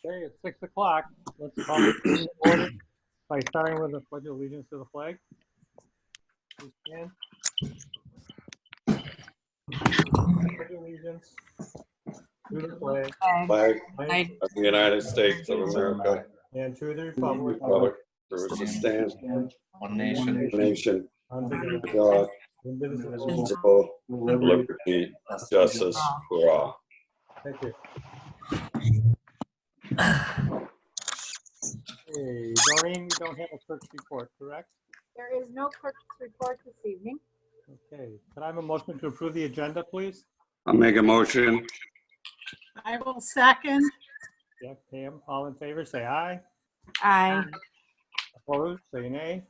Okay, it's 6 o'clock. Let's call the meeting to order by starting with the pledge of allegiance to the flag. Please stand. Pledge of allegiance to the flag Flag of the United States of America, and to the republic republic for which it stands, One nation, nation, under under God, God, indivisible. indivisible, with liberty, justice for all. Thank you. Hey, Doreen, you don't have a clerk's report, correct? There is no clerk's report this evening. Okay, can I have a motion to approve the agenda, please? I'll make a motion. I will second. Yeah, Pam, all in favor, say aye. Aye. Opposed, say nay.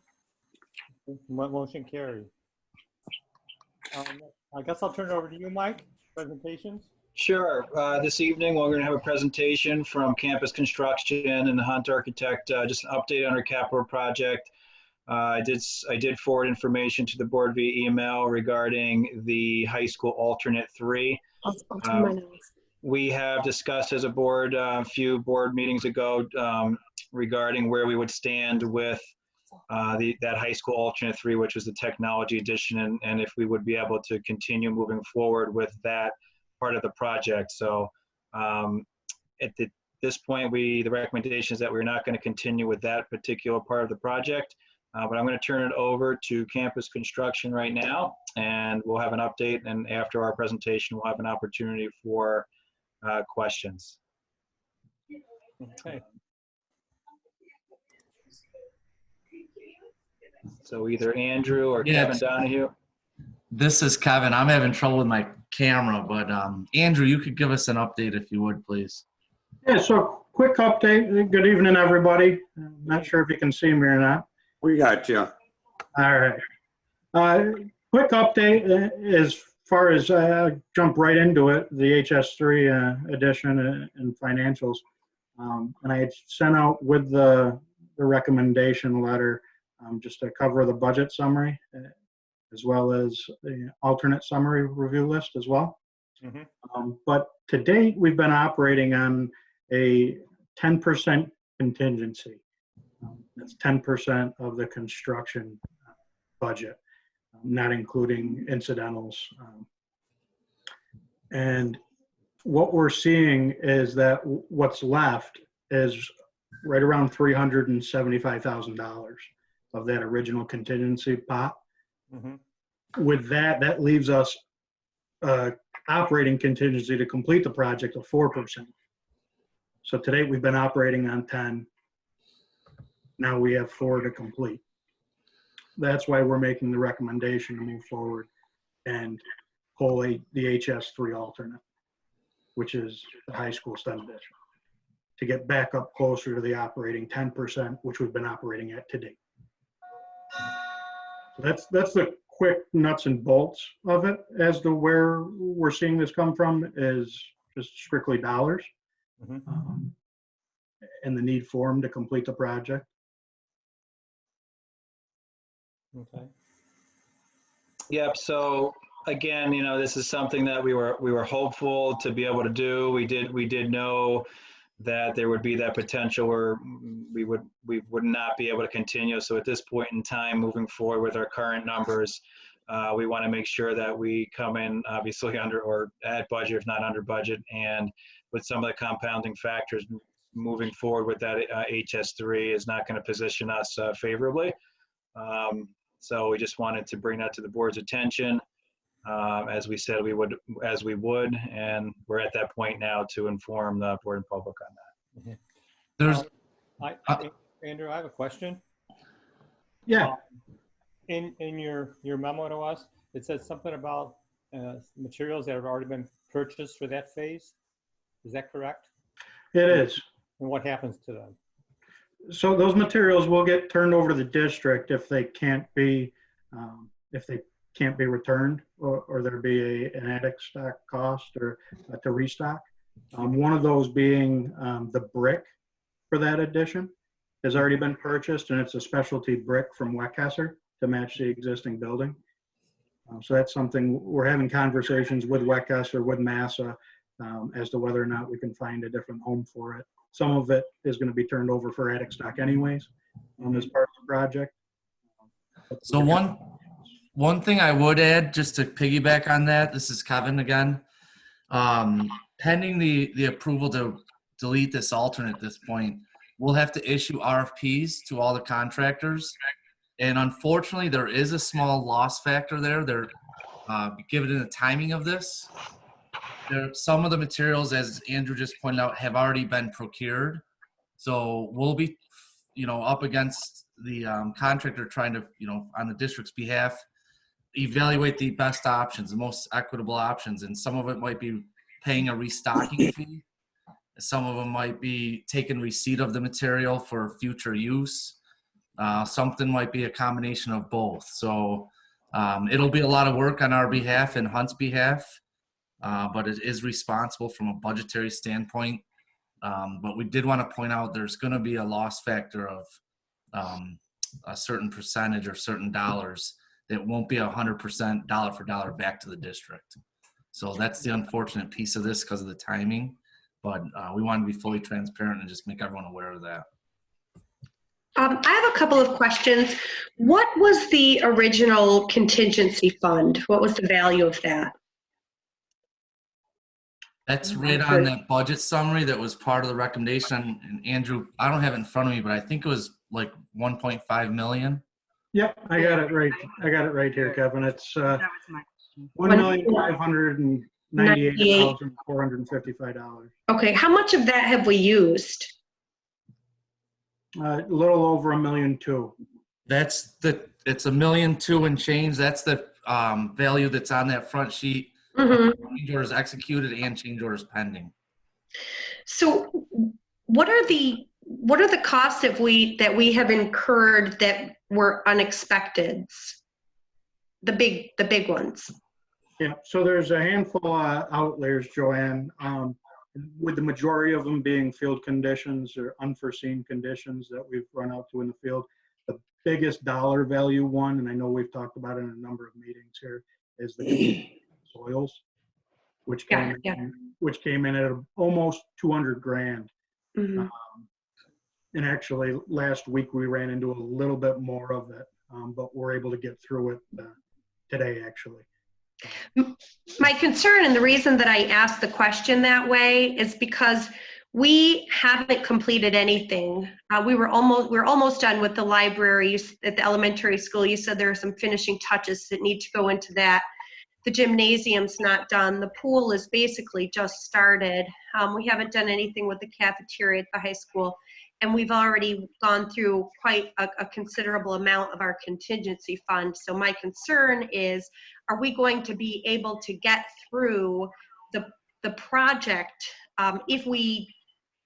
Motion carried. I guess I'll turn it over to you, Mike. Presentations. Sure. This evening, we're going to have a presentation from Campus Construction and the Hunt Architect, just an update on our capital project. I did forward information to the board via email regarding the high school alternate 3. We have discussed as a board a few board meetings ago regarding where we would stand with that high school alternate 3, which was the technology edition, and if we would be able to continue moving forward with that part of the project. So at this point, the recommendation is that we're not going to continue with that particular part of the project, but I'm going to turn it over to Campus Construction right now, and we'll have an update, and after our presentation, we'll have an opportunity for questions. Okay. So either Andrew or Yes. Kevin Donahue. this is Kevin. I'm having trouble with my camera, but Andrew, you could give us an update if you would, please. Yeah, so quick update. Good evening, everybody. I'm not sure if you can see me or not. We got you. All right. Quick update as far as jump right into it, the HS3 edition and financials. And I had sent out with the recommendation letter just to cover the budget summary as well as the alternate summary review list as well. But to date, we've been operating on a 10% contingency. That's 10% of the construction budget, not including incidentals. And what we're seeing is that what's left is right around $375,000 of that original contingency pot. With that, that leaves us operating contingency to complete the project of 4%. So today we've been operating on 10. Now we have 4 to complete. That's why we're making the recommendation to move forward and pull the HS3 alternate, which is the high school STEM edition, to get back up closer to the operating 10%, which we've been operating at to date. So that's the quick nuts and bolts of it. As to where we're seeing this come from is just strictly dollars and the need for them to complete the project. Okay. Yep. So again, this is something that we were hopeful to be able to do. We did know that there would be that potential where we would not be able to continue. So at this point in time, moving forward with our current numbers, we want to make sure that we come in obviously under or at budget, if not under budget, and with some of the compounding factors, moving forward with that HS3 is not going to position us favorably. So we just wanted to bring that to the board's attention. As we said we would, and we're at that point now to inform the board and public on that. There's Andrew, I have a question. Yeah. In your memo to us, it says something about materials that have already been purchased for that phase. Is that correct? It is. And what happens to them? So those materials will get turned over to the district if they can't be returned, or there be an added stock cost or to restock. One of those being the brick for that addition. has already been purchased, and it's a specialty brick from Weckhesser to match the existing building. So that's something we're having conversations with Weckhesser, with Massa, as to whether or not we can find a different home for it. Some of it is going to be turned over for attic stock anyways, as part of the project. So one thing I would add, just to piggyback on that, this is Kevin again. Pending the approval to delete this alternate at this point, we'll have to issue RFPs to all the contractors. And unfortunately, there is a small loss factor there. Given the timing of this, some of the materials, as Andrew just pointed out, have already been procured. So we'll be, up against the contractor trying to, on the district's behalf, evaluate the best options, the most equitable options. And some of it might be paying a restocking fee. Some of them might be taking receipt of the material for future use. Something might be a combination of both. So it'll be a lot of work on our behalf and Hunt's behalf, but it is responsible from a budgetary standpoint. But we did want to point out there's going to be a loss factor of a certain percentage or certain dollars that won't be 100% dollar for dollar back to the district. So that's the unfortunate piece of this because of the timing. But we want to be fully transparent and just make everyone aware of that. I have a couple of questions. What was the original contingency fund? What was the value of that? That's right on that budget summary that was part of the recommendation. And Andrew, I don't have it in front of me, but I think it was like 1.5 million. Yep, I got it right. I got it right here, Kevin. It's $1,598,455. Okay, how much of that have we used? A little over $1.2 million. It's $1.2 million and change. That's the value that's on that front sheet. Change orders executed and change orders pending. So, what are the costs that we have incurred that were unexpected? The big ones. Yeah. So there's a handful of outliers, Joanne. With the majority of them being field conditions or unforeseen conditions that we've run out to in the field. The biggest dollar value one, and I know we've talked about it in a number of meetings here, is the soils, which came in at almost 200 grand. And actually last week we ran into a little bit more of it, but we're able to get through it today actually. My concern, and the reason that I asked the question that way, is because we haven't completed anything. We're almost done with the library at the elementary school. You said there are some finishing touches that need to go into that. The gymnasium's not done. The pool is basically just started. We haven't done anything with the cafeteria at the high school. And we've already gone through quite a considerable amount of our contingency fund. So my concern is, are we going to be able to get through the project if we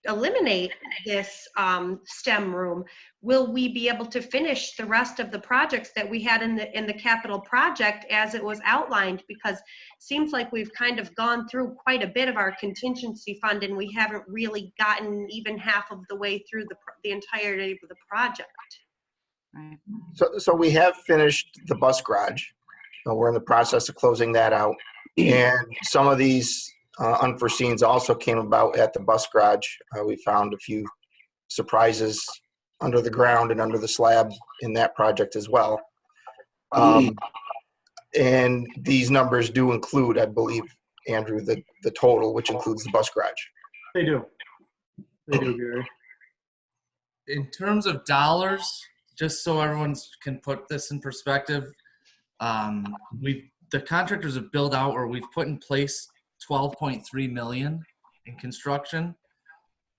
eliminate this STEM room? Will we be able to finish the rest of the projects that we had in the capital project as it was outlined? Because it seems like we've kind of gone through quite a bit of our contingency fund and we haven't really gotten even half of the way through the entirety of the project. Right. So we have finished the bus garage. We're in the process of closing that out. And some of these unforeseens also came about at the bus garage. We found a few surprises under the ground and under the slab in that project as well. And these numbers do include, I believe, Andrew, the total, which includes the bus garage. They do. They do, Gary. In terms of dollars, just so everyone can put this in perspective, the contractors have billed out, or we've put in place $12.3 million in construction,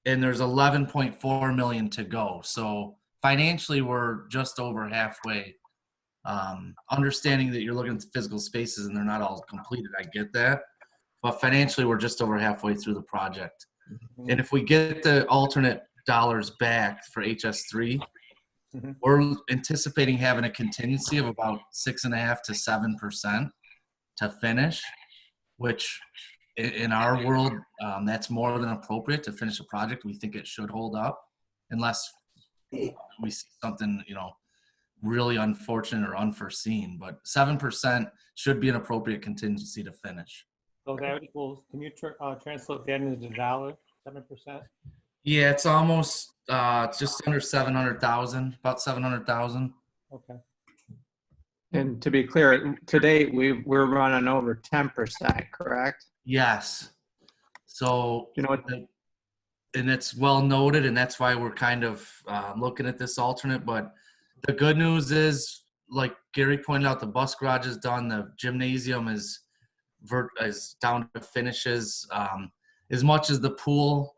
and there's $11.4 million to go. So financially, we're just over halfway. Understanding that you're looking at the physical spaces and they're not all completed, I get that. But financially, we're just over halfway through the project. And if we get the alternate dollars back for HS3, we're anticipating having a contingency of about 6.5% to 7% to finish, which in our world, that's more than appropriate to finish a project. We think it should hold up unless we see something, really unfortunate or unforeseen, but 7% should be an appropriate contingency to finish. So that equals, can you translate that into dollars, 7%? Yeah, it's almost just under 700,000, about 700,000. Okay. And to be clear, today we're running over 10%, correct? Yes. So, You know what? and it's well noted, and that's why we're kind of looking at this alternate. But the good news is, like Gary pointed out, the bus garage is done. The gymnasium is down to finishes. As much as the pool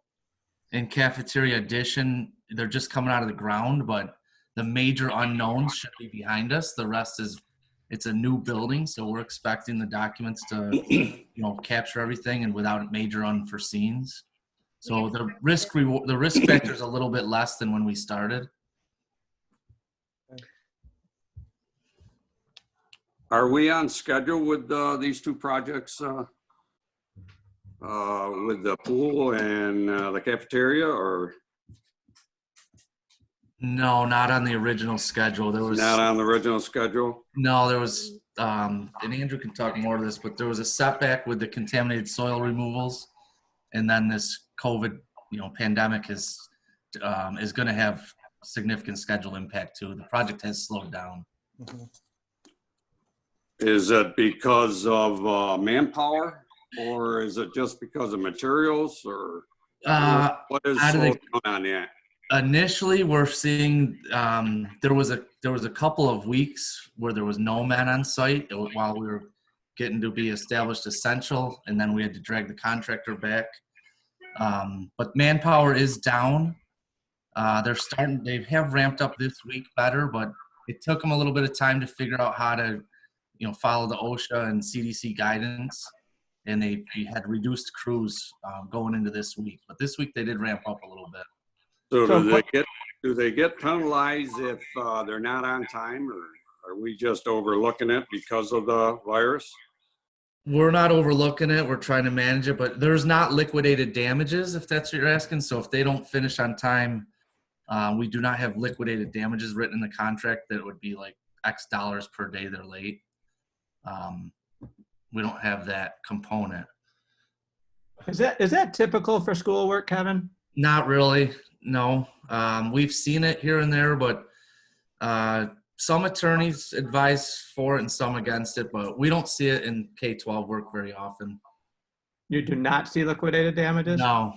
and cafeteria addition, they're just coming out of the ground, but the major unknowns should be behind us. The rest is, it's a new building, so we're expecting the documents to, capture everything and without major unforeseens. So the risk factor is a little bit less than when we started. Are we on schedule with these two projects, with the pool and the cafeteria, or No, not on the original schedule. There was not on the original schedule? No, there was, and Andrew can talk more to this, but there was a setback with the contaminated soil removals, and then this COVID, pandemic is going to have significant schedule impact too. The project has slowed down. Mhm. Is it because of manpower, or is it just because of materials, or what is out of slowing the- down on that? Initially, we're seeing there was a couple of weeks where there was no man on site while we were getting to be established essential, and then we had to drag the contractor back. But manpower is down. They have ramped up this week better, but it took them a little bit of time to figure out how to, follow the OSHA and CDC guidance, and they had reduced crews going into this week. But this week they did ramp up a little bit. So do they get penalized if they're not on time, or are we just overlooking it because of the virus? We're not overlooking it. We're trying to manage it, but there's not liquidated damages, if that's what you're asking. So if they don't finish on time, we do not have liquidated damages written in the contract that would be like X dollars per day they're late. We don't have that component. Is that typical for schoolwork, Kevin? Not really, no. We've seen it here and there, but some attorneys advise for it and some against it, but we don't see it in K-12 work very often. You do not see liquidated damages? No.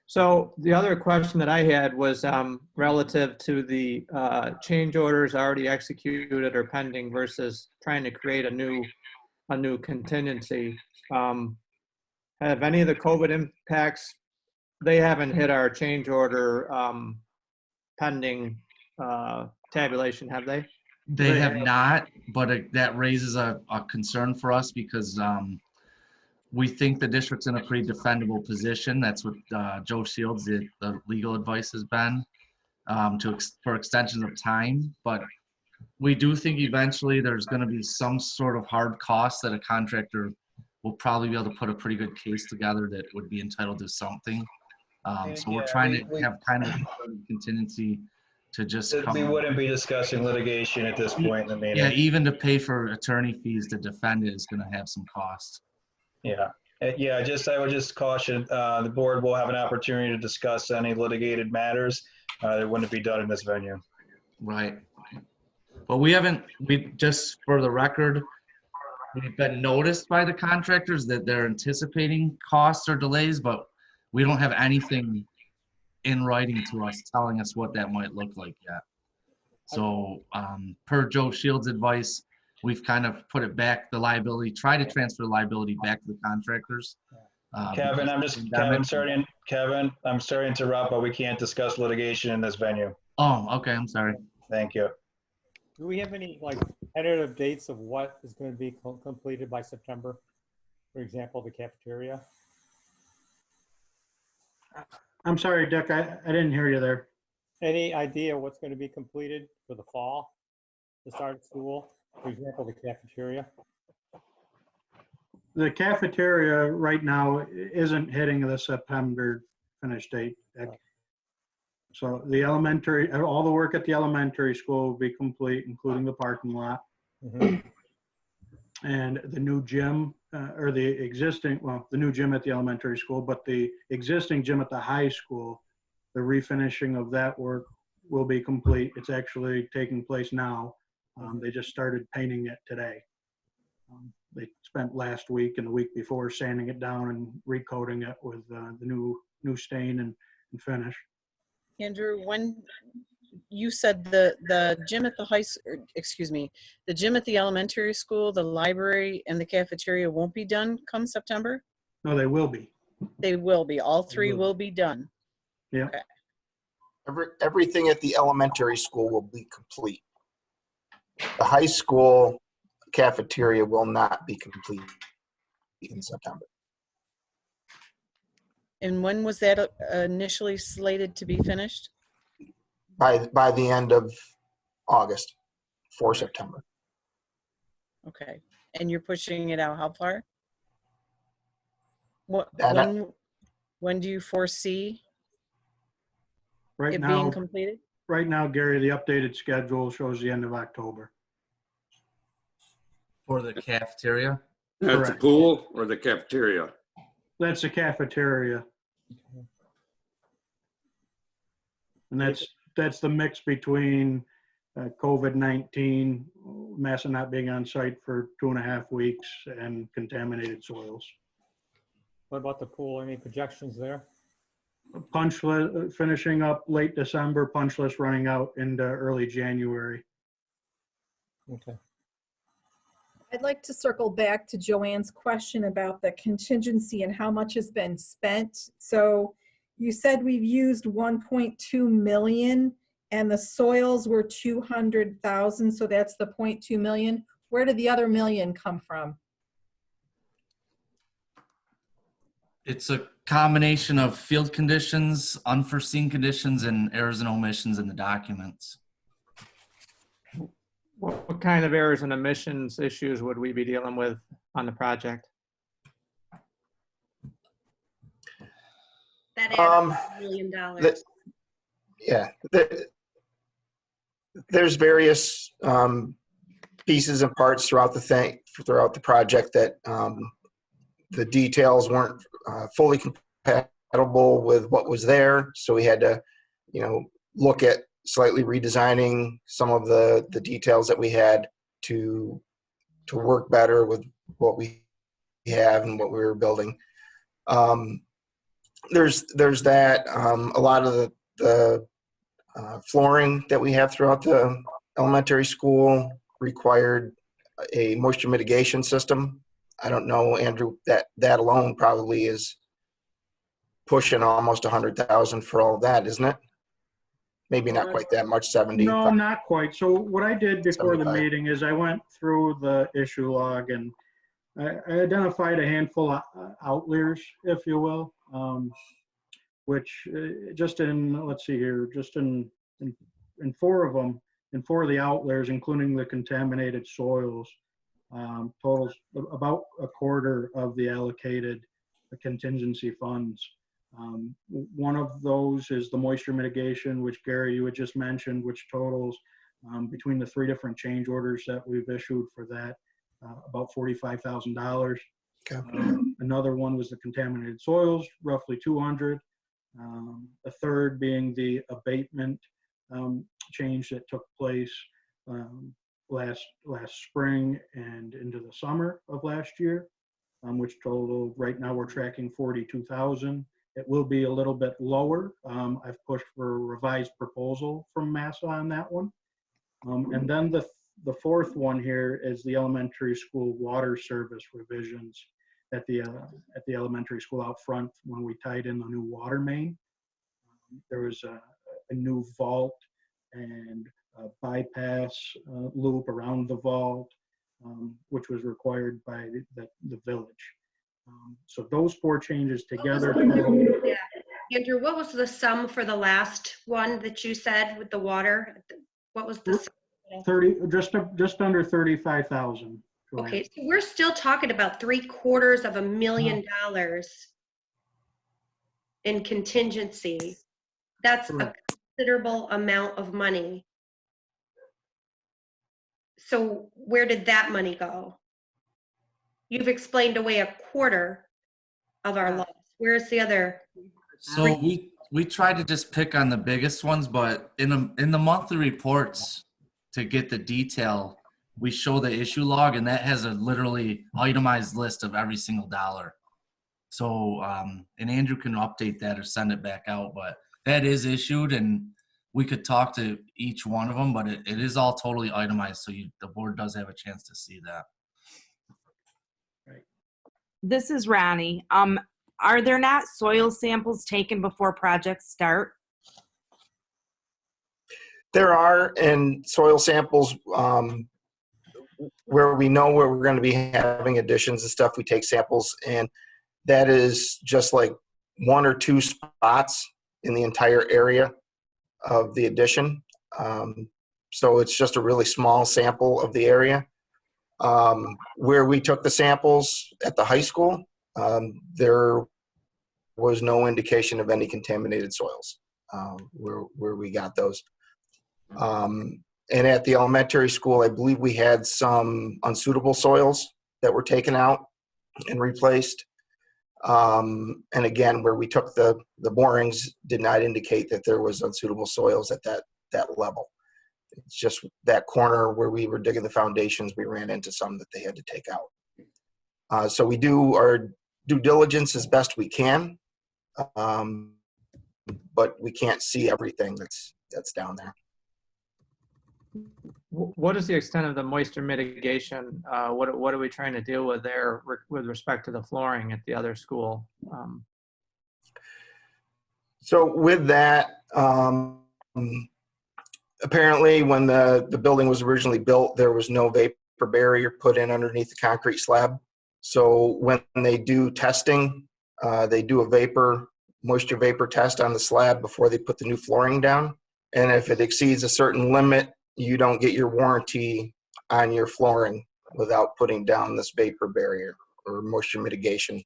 So the other question that I had was relative to the change orders already executed or pending versus trying to create a new contingency. Have any of the COVID impacts, they haven't hit our change order pending tabulation, have they? They have not, but that raises a concern for us because we think the district's in a pretty defendable position. That's what Joe Shields, the legal advice has been for extensions of time. But we do think eventually there's going to be some sort of hard cost that a contractor will probably be able to put a pretty good case together that would be entitled to something. So we're trying to have kind of a contingency to just We wouldn't be discussing litigation at this point in the meeting. Yeah, even to pay for attorney fees to defend it is going to have some cost. Yeah. I would just caution, the board will have an opportunity to discuss any litigated matters that wouldn't be done in this venue. Right. But just for the record, we've been noticed by the contractors that they're anticipating costs or delays, but we don't have anything in writing to us telling us what that might look like yet. So per Joe Shields' advice, we've kind of put it back, try to transfer liability back to the contractors. Kevin, I'm sorry to interrupt, but we can't discuss litigation in this venue. Oh, okay, I'm sorry. Thank you. Do we have any tentative dates of what is going to be completed by September? For example, the cafeteria? I'm sorry, Dick, I didn't hear you there. Any idea what's going to be completed for the fall to start school? For example, the cafeteria? The cafeteria right now isn't hitting the September finish date, Dick. So the elementary, all the work at the elementary school will be complete, including the parking lot. Mhm. And the new gym, or the existing, well, the new gym at the elementary school, but the existing gym at the high school, the refinishing of that work will be complete. It's actually taking place now. They just started painting it today. They spent last week and the week before sanding it down and recoating it with the new stain and finish. Andrew, when you said the gym at the the gym at the elementary school, the library and the cafeteria won't be done come September? No, they will be. They will be. All three will will be done. Yeah. Okay. Everything at the elementary school will be complete. The high school cafeteria will not be complete in September. And when was that initially slated to be finished? By the end of August, for September. Okay. And you're pushing it out how far? When do you foresee Right it now, being completed? right now, Gary, the updated schedule shows the end of October. For the cafeteria? At the Correct. pool or the cafeteria? That's the cafeteria. And that's the mix between COVID-19, Massa not being on site for 2.5 weeks, and contaminated soils. What about the pool? Any projections there? Punch list finishing up late December, punch list running out into early January. Okay. I'd like to circle back to Joanne's question about the contingency and how much has been spent. So you said we've used 1.2 million and the soils were 200,000. So that's the 0.2 million. Where did the other million come from? It's a combination of field conditions, unforeseen conditions, and errors and omissions in the documents. What kind of errors and omissions issues would we be dealing with on the project? That added $1 million. Yeah, there's various pieces and parts throughout the project that the details weren't fully compatible with what was there, so we had to, look at slightly redesigning some of the details that we had to work better with what we have and what we were building. There's that. A lot of the flooring that we have throughout the elementary school required a moisture mitigation system. I don't know, Andrew, that alone probably is pushing almost 100,000 for all of that, isn't it? Maybe not quite that much, 70. No, not quite. So what I did before 75. the meeting is I went through the issue log and I identified a handful of outliers, if you will, which just in, let's see here, just in 4 of them, in 4 of the outliers, including the contaminated soils, totals about a quarter of the allocated contingency funds. One of those is the moisture mitigation, which Gary, you had just mentioned, which totals between the 3 different change orders that we've issued for that, about $45,000. Okay. Another one was the contaminated soils, roughly 200. A third being the abatement change that took place last spring and into the summer of last year, which totaled, right now we're tracking 42,000. It will be a little bit lower. I've pushed for a revised proposal from Massa on that one. And then the 4th one here is the elementary school water service revisions at the elementary school out front when we tied in the new water main. There was a new vault and a bypass loop around the vault, which was required by the village. So those 4 changes together. Yeah. Andrew, what was the sum for the last one that you said with the water? What was the sum? 30, just under 35,000. Okay, so we're still talking about $750,000 in contingency. That's considerable amount of money. So where did that money go? You've explained away a quarter of our loss. Where's the other? So we tried to just pick on the biggest ones, but in the monthly reports to get the detail, we show the issue log, and that has a literally itemized list of every single dollar. So and Andrew can update that or send it back out, but that is issued, and we could talk to each one of them, but it is all totally itemized, so the board does have a chance to see that. This is Ronnie. Are there not soil samples taken before projects start? There are, and soil samples where we know where we're going to be having additions and stuff, we take samples, and that is just like 1 or 2 spots in the entire area of the addition. So it's just a really small sample of the area. Where we took the samples at the high school, there was no indication of any contaminated soils where we got those. And at the elementary school, I believe we had some unsuitable soils that were taken out and replaced. And again, where we took the borings did not indicate that there was unsuitable soils at that level. It's just that corner where we were digging the foundations, we ran into some that they had to take out. So we do our due diligence as best we can, but we can't see everything that's down there. What is the extent of the moisture mitigation? What are we trying to deal with there with respect to the flooring at the other school? So with that, apparently when the building was originally built, there was no vapor barrier put in underneath the concrete slab. So when they do testing, they do a moisture vapor test on the slab before they put the new flooring down. And if it exceeds a certain limit, you don't get your warranty on your flooring without putting down this vapor barrier or moisture mitigation.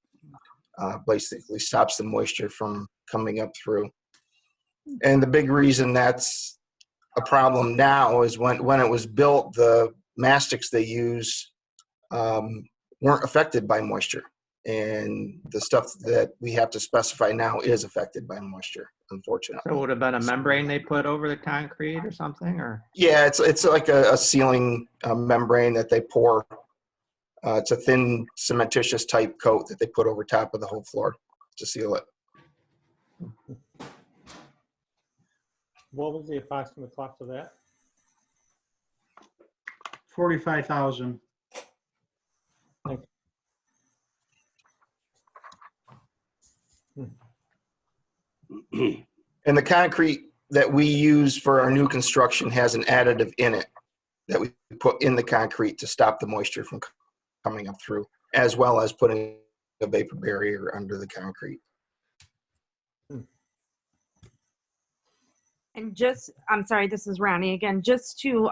Basically stops the moisture from coming up through. And the big reason that's a problem now is when it was built, the mastics they use weren't affected by moisture. And the stuff that we have to specify now is affected by moisture, unfortunately. So it would have been a membrane they put over the concrete or something, or? Yeah, it's like a sealing membrane that they pour. It's a thin cementitious type coat that they put over top of the whole floor to seal it. What was the approximate cost of that? $45,000. And the concrete that we use for our new construction has an additive in it that we put in the concrete to stop the moisture from coming up through, as well as putting a vapor barrier under the concrete. And I'm sorry, this is Ronnie again, just to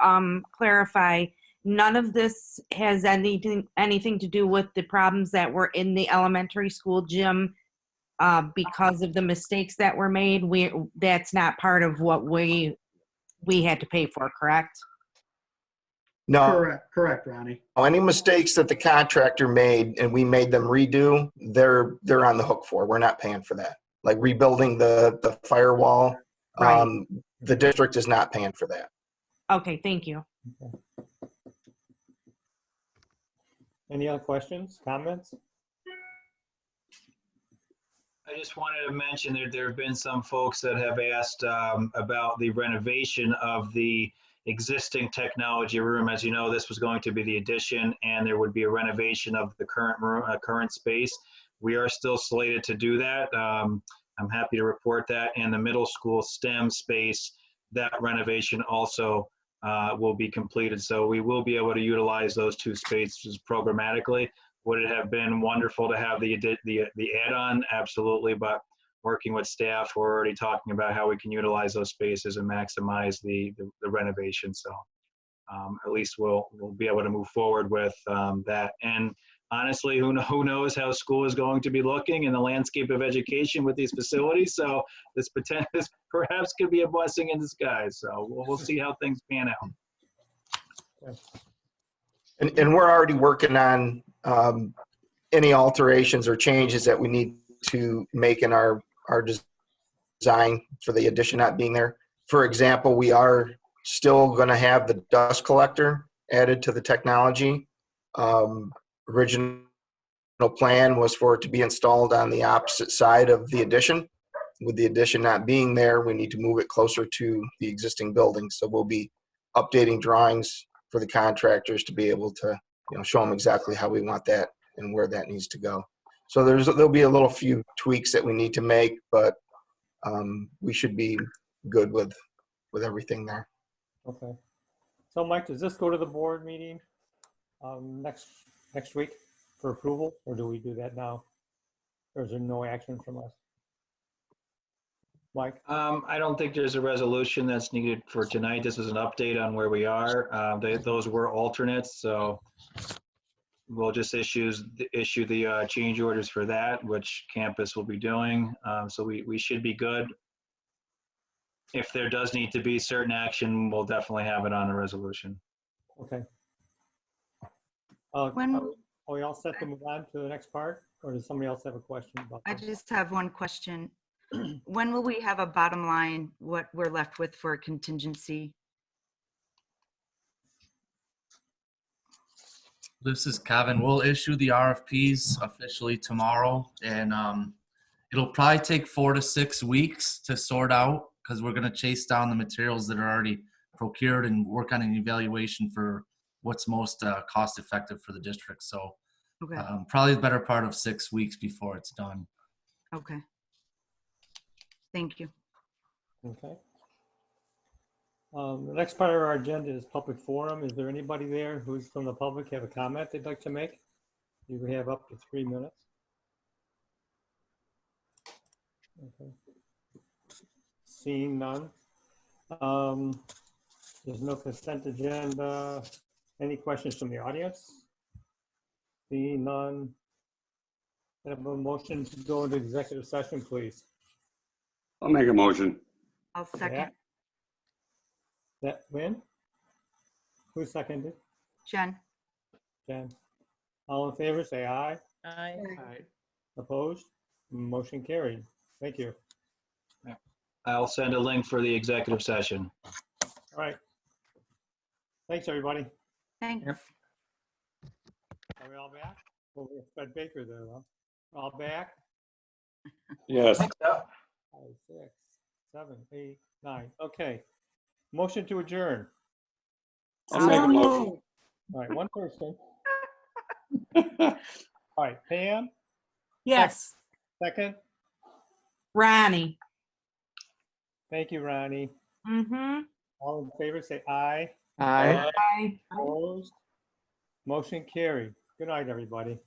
clarify, none of this has anything to do with the problems that were in the elementary school gym because of the mistakes that were made. That's not part of what we had to pay for, correct? No. Correct, Ronnie. Any mistakes that the contractor made and we made them redo, they're on the hook for. We're not paying for that. Like rebuilding the firewall, right. The district is not paying for that. Okay, thank you. Okay. Any other questions, comments? I just wanted to mention that there have been some folks that have asked about the renovation of the existing technology room. As you know, this was going to be the addition, and there would be a renovation of the current room, current space. We are still slated to do that. I'm happy to report that. And the middle school STEM space, that renovation also will be completed. So we will be able to utilize those 2 spaces programmatically. Would it have been wonderful to have the add-on? Absolutely, but working with staff, we're already talking about how we can utilize those spaces and maximize the renovation. So at least we'll be able to move forward with that. And honestly, who knows how school is going to be looking in the landscape of education with these facilities. So this perhaps could be a blessing in disguise. So we'll see how things pan out. And we're already working on any alterations or changes that we need to make in our design for the addition not being there. For example, we are still going to have the dust collector added to the technology. Original plan was for it to be installed on the opposite side of the addition. With the addition not being there, we need to move it closer to the existing building. So we'll be updating drawings for the contractors to be able to, show them exactly how we want that and where that needs to go. So there'll be a little few tweaks that we need to make, but we should be good with everything there. Okay. So Mike, does this go to the board meeting next week for approval, or do we do that now? Or is there no action from us? Mike? I don't think there's a resolution that's needed for tonight. This is an update on where we are. Those were alternates, so we'll just issue the change orders for that, which campus will be doing. So we should be good. If there does need to be certain action, we'll definitely have it on a resolution. Okay. When- Are we all set to move on to the next part, or does somebody else have a question about I this? just have one question. When will we have a bottom line, what we're left with for contingency? This is Kevin. We'll issue the RFPs officially tomorrow, and it'll probably take 4 to 6 weeks to sort out because we're going to chase down the materials that are already procured and work on an evaluation for what's most cost effective for the district. So Okay. probably the better part of 6 weeks before it's done. Okay. Thank you. Okay. The next part of our agenda is public forum. Is there anybody there who's from the public have a comment they'd like to make? You have up to 3 minutes. Okay. Seeing none. There's no consent agenda. Any questions from the audience? Seeing none. Have a motion to go into executive session, please. I'll make a motion. I'll second. That win? Who seconded? Jen? Jen. All in favor, say aye. Aye. Opposed? Motion carried. Thank you. I'll send a link for the executive session. All right. Thanks, everybody. Thanks. Are we all back? Well, we have Fred Baker there, huh? All back? Yes. 5, 6, 7, 8, 9. Okay. Motion to adjourn. I'll make a motion. All right, one person. All right, Pam, Yes. second. Ronnie. Thank you, Ronnie. Mm-hmm. All in favor, say aye. Aye. Bye. Opposed? Motion carried. Good night, everybody.